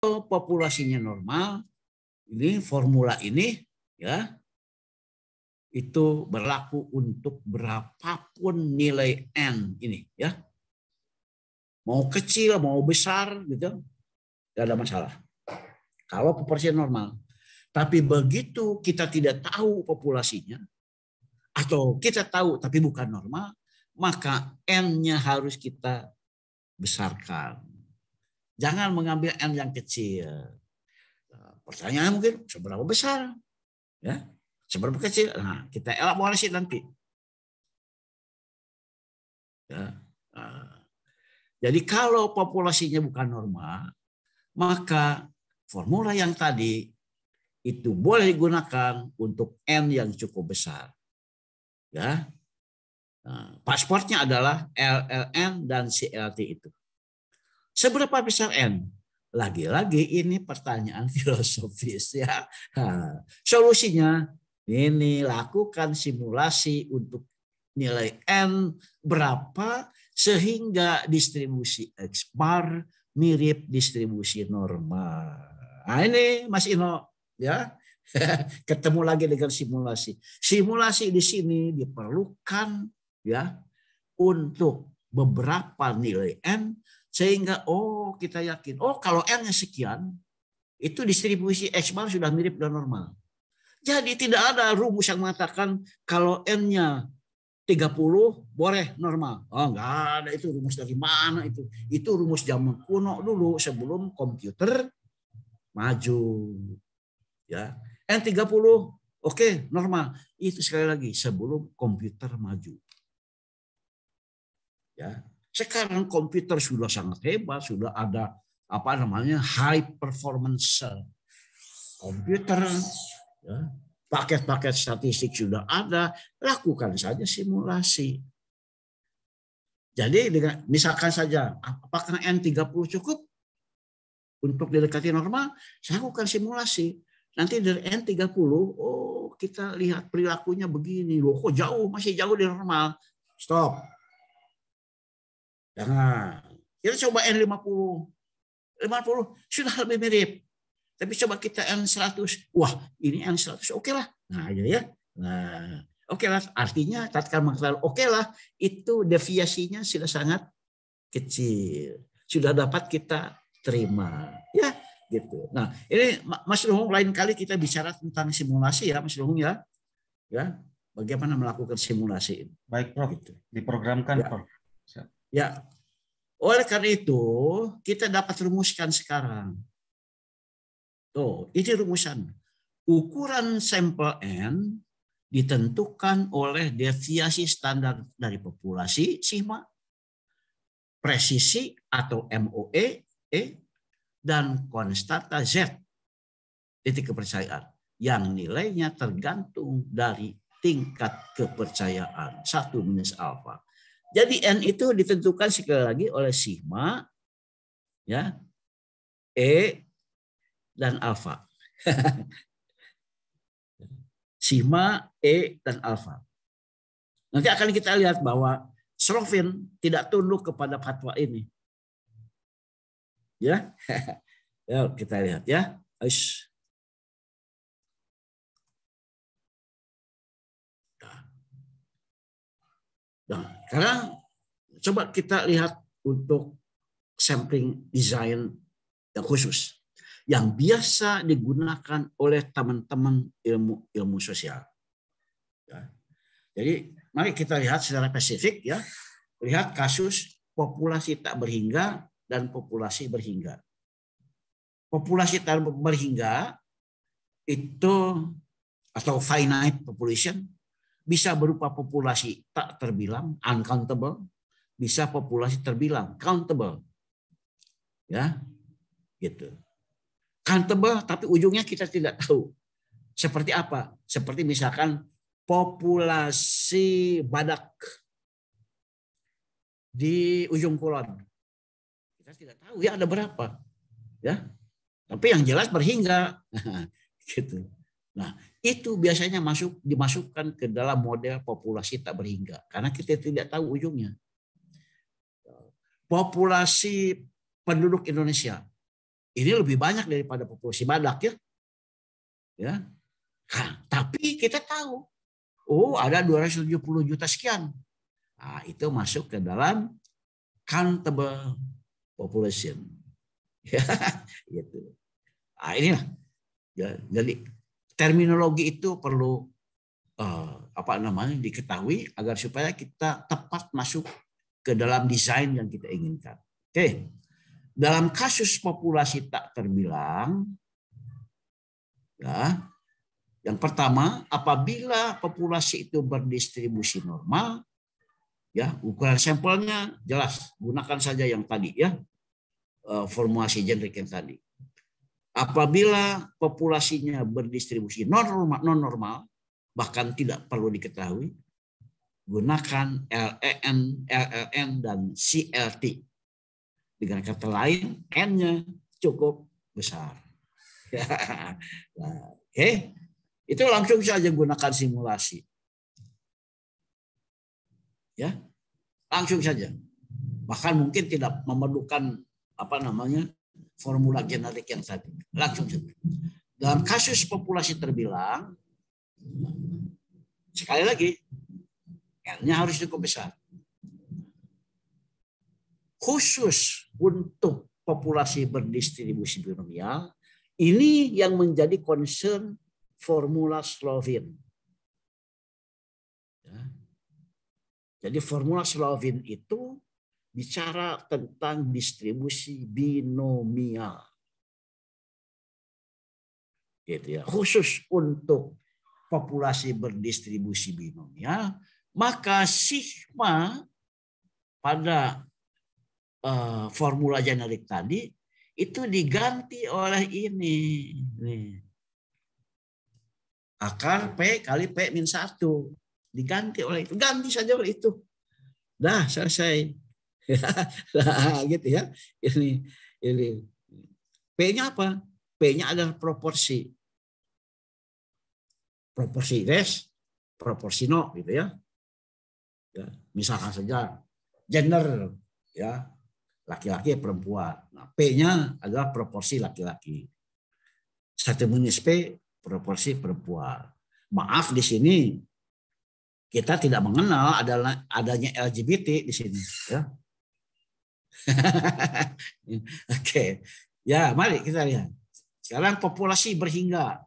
populasinya normal, ini formula ini ya itu berlaku untuk berapapun nilai n ini ya. Mau kecil, mau besar gitu, tidak ada masalah. Kalau populasi normal. Tapi begitu kita tidak tahu populasinya, atau kita tahu tapi bukan normal, maka n-nya harus kita besarkan. Jangan mengambil n yang kecil. Pertanyaan mungkin seberapa besar? Ya, seberapa kecil? Nah, kita elaborasi nanti. Ya. Jadi kalau populasinya bukan normal, maka formula yang tadi itu boleh digunakan untuk n yang cukup besar. Ya, pasportnya adalah LLN dan CLT itu. Seberapa besar n? Lagi-lagi ini pertanyaan filosofis ya. Solusinya ini lakukan simulasi untuk nilai n berapa sehingga distribusi X bar mirip distribusi normal. Nah ini Mas Ino ya. Ketemu lagi dengan simulasi. Simulasi di sini diperlukan ya untuk beberapa nilai n sehingga kita yakin kalau n-nya sekian itu distribusi X bar sudah mirip dan normal. Jadi tidak ada rumus yang mengatakan kalau n-nya 30 boleh normal. Enggak ada, itu rumus dari mana itu? Itu rumus zaman kuno dulu sebelum komputer maju. Ya. N30 oke, normal. Itu sekali lagi sebelum komputer maju. Ya. Sekarang komputer sudah sangat hebat, sudah ada high performance komputer, ya. Paket-paket statistik sudah ada, lakukan saja simulasi. Jadi misalkan saja, apakah N30 cukup untuk didekati normal? Saya lakukan simulasi. Nanti dari N30, kita lihat perilakunya begini, loh kok jauh, masih jauh dari normal. Stop. Jangan. Kita coba N50. 50 sudah lebih mirip. Tapi coba kita N100. Wah, ini N100 oke lah. Nah, ya. Nah, oke lah. Artinya tatkala mengatakan oke lah, itu deviasinya sudah sangat kecil. Sudah dapat kita terima. Ya, gitu. Nah, ini Mas Luhung lain kali kita bicara tentang simulasi ya, Mas Luhung ya. Ya, bagaimana melakukan simulasi. Baik, Prof. Gitu. Diprogramkan, ya. Prof. Ya. Oleh karena itu, kita dapat rumuskan sekarang. Tuh, ini rumusan. Ukuran sampel N ditentukan oleh deviasi standar dari populasi, sigma, presisi atau MOE, dan konstanta Z, titik kepercayaan, yang nilainya tergantung dari tingkat kepercayaan, 1 minus alfa. Jadi N itu ditentukan sekali lagi oleh sigma, ya, E, dan alfa. Sigma, E, dan alfa. Nanti akan kita lihat bahwa Slovin tidak tunduk kepada fatwa ini. Ya, yuk kita lihat ya. Nah, sekarang coba kita lihat untuk sampling design yang khusus yang biasa digunakan oleh teman-teman ilmu sosial. Ya. Jadi mari kita lihat secara spesifik ya, lihat kasus populasi tak berhingga dan populasi berhingga. Populasi tak berhingga itu atau finite population bisa berupa populasi tak terbilang uncountable, bisa populasi terbilang countable. Ya. Gitu. Countable tapi ujungnya kita tidak tahu. Seperti apa? Seperti misalkan populasi badak di ujung kulon. Kita tidak tahu ya ada berapa. Ya. Tapi yang jelas berhingga. Gitu. Nah, itu biasanya dimasukkan ke dalam model populasi tak berhingga karena kita tidak tahu ujungnya. Populasi penduduk Indonesia ini lebih banyak daripada populasi badak ya. Ya. Nah, tapi kita tahu, ada 270 juta sekian. Nah, itu masuk ke dalam countable population. Ya, gitu. Nah, inilah. Ya, jadi terminologi itu perlu diketahui agar supaya kita tepat masuk ke dalam desain yang kita inginkan. Oke. Dalam kasus populasi tak terbilang, ya, yang pertama, apabila populasi itu berdistribusi normal, ya, ukuran sampelnya jelas, gunakan saja yang tadi ya, formulasi generik yang tadi. Apabila populasinya berdistribusi non normal, bahkan tidak perlu diketahui, gunakan LEN, LLN, dan CLT. Dengan kata lain, N-nya cukup besar. Nah, oke. Itu langsung saja gunakan simulasi. Ya, langsung saja. Bahkan mungkin tidak memerlukan formula generik yang tadi. Langsung saja. Dalam kasus populasi terbilang, sekali lagi, N-nya harus cukup besar. Khusus untuk populasi berdistribusi binomial, ini yang menjadi concern formula Slovin. Ya. Jadi formula Slovin itu bicara tentang distribusi binomial. Gitu ya. Khusus untuk populasi berdistribusi binomial, maka sigma pada formula generik tadi itu diganti oleh ini. Nih. Akar P kali P min 1. Diganti oleh itu. Ganti saja oleh itu. Dah selesai. Nah, gitu ya. Ini. P-nya apa? P-nya adalah proporsi. Proporsi res, proporsi no gitu ya. Ya, misalkan saja gender ya. Laki-laki perempuan. Nah, P-nya adalah proporsi laki-laki. 1 minus P proporsi perempuan. Maaf di sini kita tidak mengenal adanya LGBT di sini. Ya. Oke. Ya, mari kita lihat. Sekarang populasi berhingga.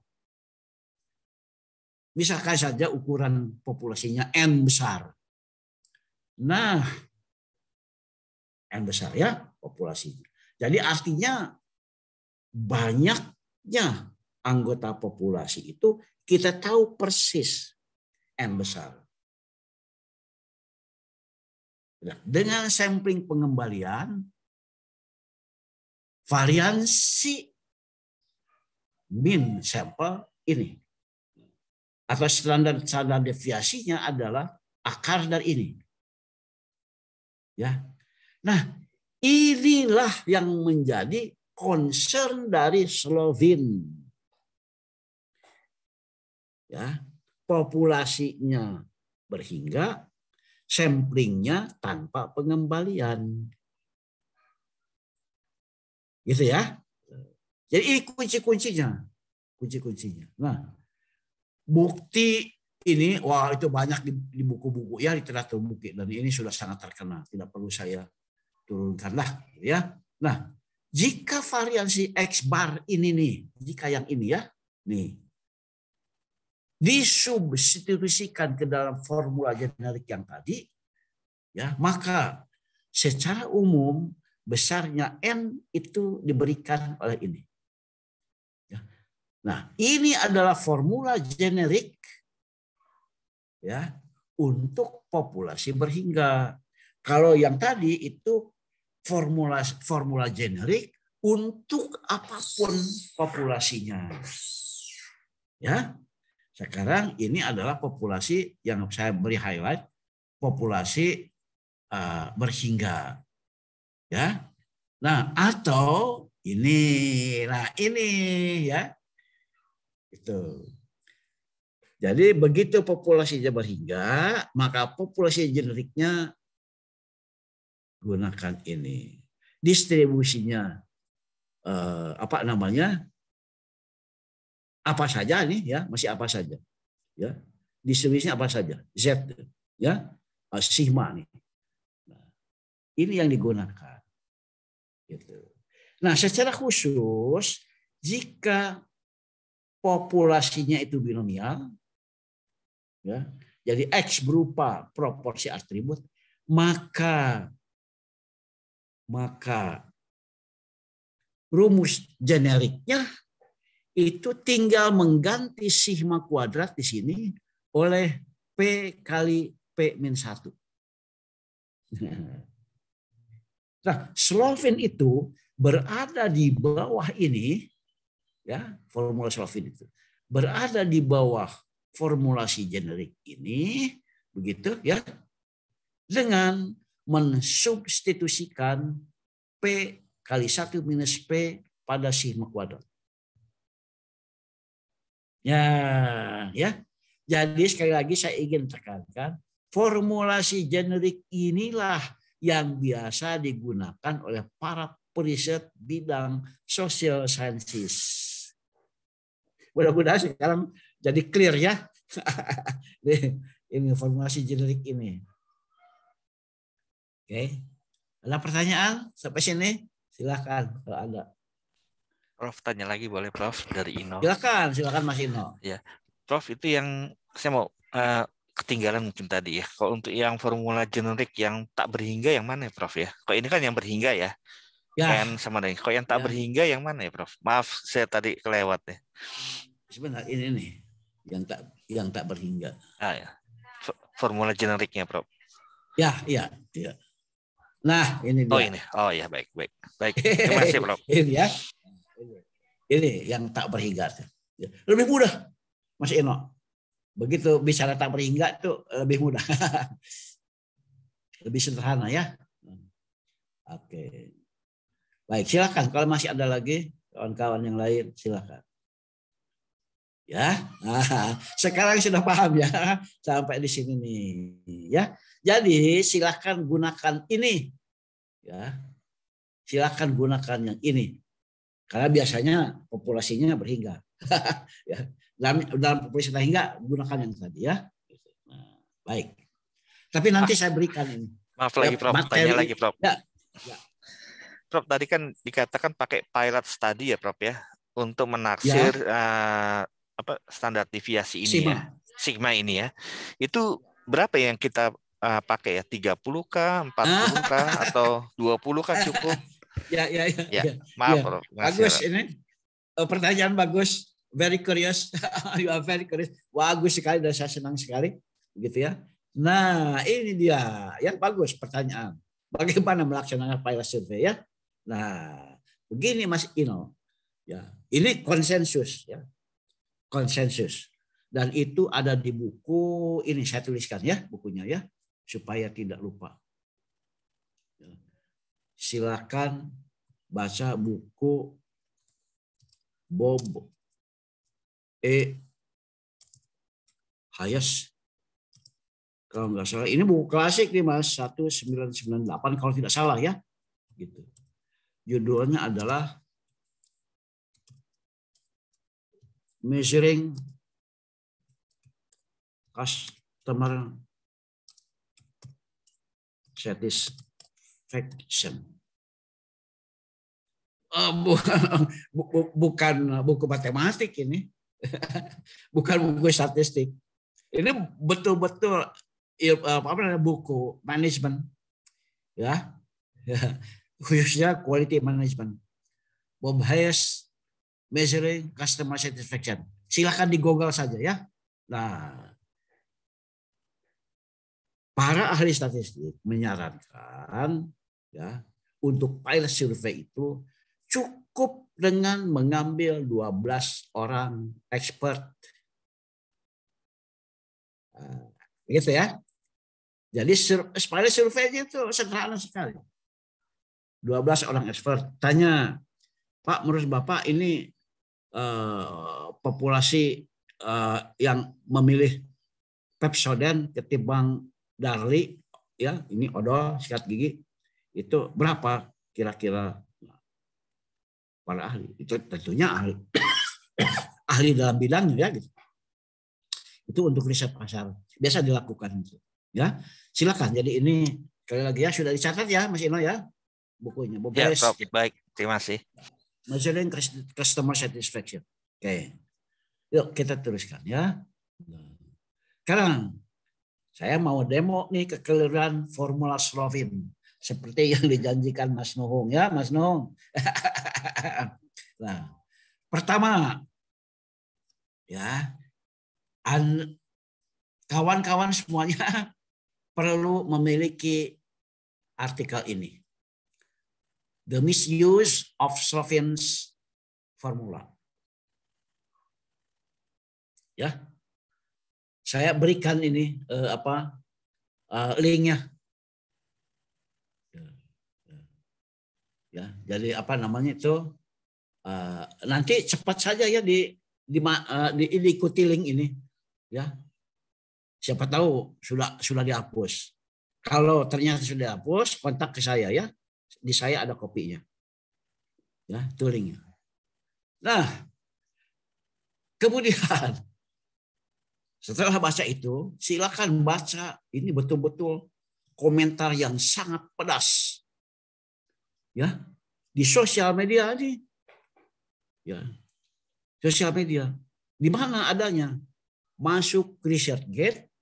Misalkan saja ukuran populasinya N besar. Nah, N besar ya populasinya. Jadi artinya banyaknya anggota populasi itu kita tahu persis N besar. Dengan sampling pengembalian, variansi min sampel ini atau standar deviasinya adalah akar dari ini. Ya. Nah, inilah yang menjadi concern dari Slovin. Ya, populasinya berhingga, samplingnya tanpa pengembalian. Gitu ya. Jadi ini kunci-kuncinya. Nah, bukti ini, wah itu banyak di buku-buku ya, literatur bukti, dan ini sudah sangat terkenal. Tidak perlu saya turunkan lah, ya. Nah, jika variansi X bar ini nih, jika yang ini ya, nih, disubstitusikan ke dalam formula generik yang tadi, ya, maka secara umum besarnya N itu diberikan oleh ini. Ya. Nah, ini adalah formula generik ya untuk populasi berhingga. Kalau yang tadi itu formula generik untuk apapun populasinya. Ya. Sekarang ini adalah populasi yang saya beri highlight, populasi berhingga. Ya. Nah, atau ini. Nah, ini ya. Itu. Jadi begitu populasinya berhingga, maka populasi generiknya gunakan ini. Distribusinya apa namanya? Apa saja nih ya, masih apa saja. Ya. Distribusinya apa saja? Z ya. Sigma nih. Nah, ini yang digunakan. Gitu. Nah, secara khusus jika populasinya itu binomial, ya, jadi X berupa proporsi atribut, maka rumus generiknya itu tinggal mengganti sigma kuadrat di sini oleh P kali P-1. Nah, Slovin itu berada di bawah ini, ya, formula Slovin itu berada di bawah formulasi generik ini, begitu ya, dengan mensubstitusikan P kali 1 minus P pada sigma kuadrat. Ya. Jadi sekali lagi saya ingin tekankan, formulasi generik inilah yang biasa digunakan oleh para periset bidang social sciences. Mudah-mudahan sekarang jadi clear ya. Ini formulasi generik ini. Oke. Ada pertanyaan sampai sini? Silakan kalau ada. Prof, tanya lagi boleh Prof dari Ino. Silakan Mas Ino. Ya, Prof, itu yang saya mau ketinggalan mungkin tadi ya. Kalau untuk yang formula generik yang tak berhingga yang mana ya Prof ya? Kalau ini kan yang berhingga ya. N sama dengan. Kalau yang tak berhingga yang mana ya Prof? Maaf saya tadi kelewat ya. Sebenarnya ini nih yang tak berhingga. Ya. Formula generiknya Prof. Ya. Nah, ini dia. Oh ini. Oh ya, baik. Terima kasih Prof. Ini ya. Ini yang tak berhingga. Lebih mudah, Mas Eno. Begitu bicara tak berhingga itu lebih mudah. Lebih sederhana ya. Oke. Baik, silakan. Kalau masih ada lagi kawan-kawan yang lain, silakan. Ya. Nah, sekarang sudah paham ya sampai di sini nih, ya. Jadi silakan gunakan ini. Ya. Silakan gunakan yang ini. Karena biasanya populasinya berhingga. Ya. Dalam populasi berhingga gunakan yang tadi ya. Nah, baik. Tapi nanti saya berikan ini. Maaf lagi Prof, tanya lagi Prof. Ya. Prof, tadi kan dikatakan pakai pilot study ya Prof ya untuk menaksir standar deviasi ini Sigma. ya. Sigma ini ya. Itu berapa yang kita pakai ya? 30K, 40K atau 20K cukup? Ya. Maaf ya. Prof. Bagus ini. Pertanyaan bagus. Very curious. You are very curious. Bagus sekali dan saya senang sekali. Begitu ya. Nah, ini dia. Yang bagus pertanyaan. Bagaimana melaksanakan pilot survey ya? Nah, begini Mas Ino. Ya, ini konsensus ya. Konsensus. Dan itu ada di buku ini saya tuliskan ya bukunya ya supaya tidak lupa. Silakan baca buku Bob E. Hayes. Kalau nggak salah ini buku klasik nih Mas 1998 kalau tidak salah ya. Gitu. Judulnya adalah Measuring Customer Satisfaction. Bukan buku matematik ini. Bukan buku statistik. Ini betul-betul buku manajemen. Ya. Khususnya quality management. Bob Hayes Measuring Customer Satisfaction. Silakan di Google saja ya. Nah, para ahli statistik menyarankan ya untuk pilot survey itu cukup dengan mengambil 12 orang expert. Gitu ya. Jadi pilot survey itu sederhana sekali. 12 orang expert tanya, Pak, menurut Bapak ini populasi yang memilih Pepsodent ketimbang Darlie, ya ini odol sikat gigi itu berapa kira-kira? para ahli. Itu tentunya ahli, ahli dalam bidangnya ya gitu. Itu untuk riset pasar biasa dilakukan itu. Ya, silakan. Jadi ini sekali lagi ya sudah dicatat ya Mas Ino ya bukunya. Ya, Prof. Baik, terima kasih. Measuring customer satisfaction. Oke. Yuk kita teruskan ya. Sekarang saya mau demo nih kekeliruan formula Slovin seperti yang dijanjikan Mas Nuhung ya, Mas Nuhung. Nah, pertama ya, kawan-kawan semuanya perlu memiliki artikel ini. The misuse of Slovin's formula. Ya, saya berikan ini linknya. Ya, jadi apa namanya itu? Nanti cepat saja ya diikuti link ini. Ya, siapa tahu sudah dihapus. Kalau ternyata sudah dihapus, kontak ke saya ya. Di saya ada kopinya. Ya, itu linknya. Nah, kemudian setelah baca itu, silakan baca ini betul-betul komentar yang sangat pedas. Ya, di sosial media ini. Ya. Sosial media. Di mana adanya? Masuk ResearchGate,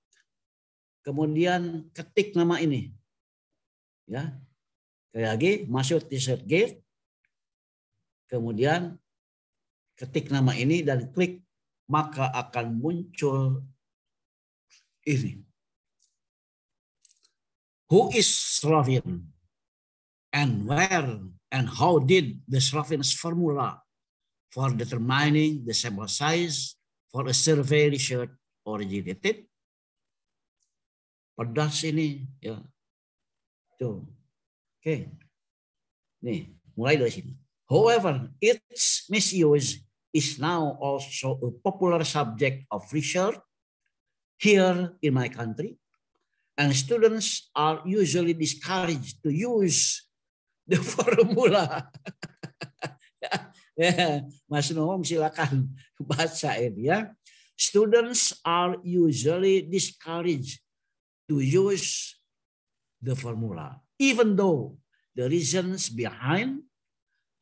kemudian ketik nama ini. Ya. Sekali lagi, masuk ResearchGate, kemudian ketik nama ini dan klik, maka akan muncul ini. Who is Slovin? And where and how did the Slovin's formula for determining the sample size for a survey research originated? Pedas ini ya. Tuh. Oke. Nih, mulai dari sini. However, its misuse is now also a popular subject of research here in my country, and students are usually discouraged to use the formula. Ya, Mas Noam silakan baca ini ya. Students are usually discouraged to use the formula, even though the reasons behind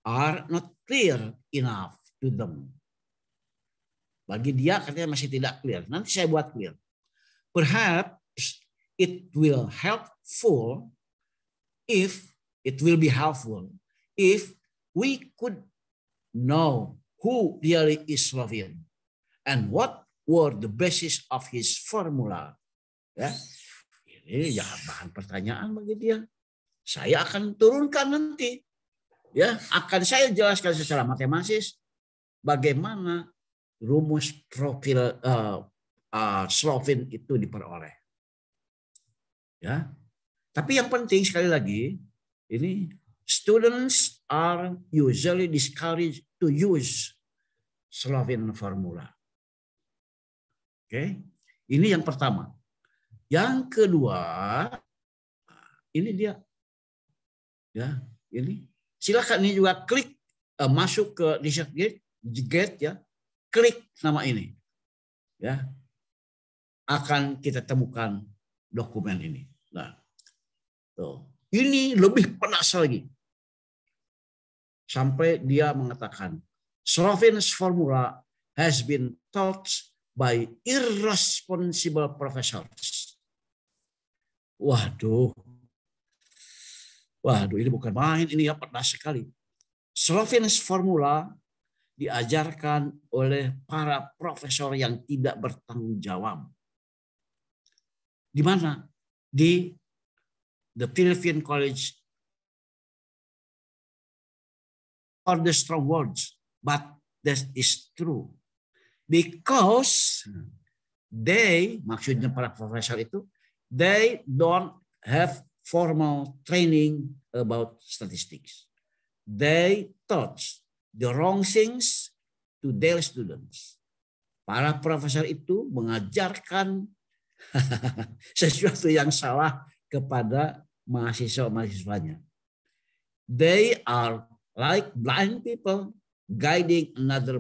are not clear enough to them. Bagi dia katanya masih tidak clear. Nanti saya buat clear. Perhaps it will be helpful if we could know who really is Slovin and what were the basis of his formula. Ya, ini ya bahan pertanyaan bagi dia. Saya akan turunkan nanti. Ya, akan saya jelaskan secara matematis bagaimana rumus profil Slovin itu diperoleh. Ya, tapi yang penting sekali lagi ini students are usually discouraged to use Slovin formula. Oke, ini yang pertama. Yang kedua, ini dia, ya ini. Silakan ini juga klik masuk ke ResearchGate ya, klik nama ini, ya akan kita temukan dokumen ini. Nah, tuh. Ini lebih pedas lagi. Sampai dia mengatakan, Slovin's formula has been taught by irresponsible professors. Waduh, ini bukan main, ini ya pedas sekali. Slovin's formula diajarkan oleh para profesor yang tidak bertanggung jawab. Di mana? Di the Philippine College for the strong words, but that is true. Because they, maksudnya para profesor itu, they don't have formal training about statistics. They taught the wrong things to their students. Para profesor itu mengajarkan sesuatu yang salah kepada mahasiswa-mahasiswanya. They are like blind people guiding another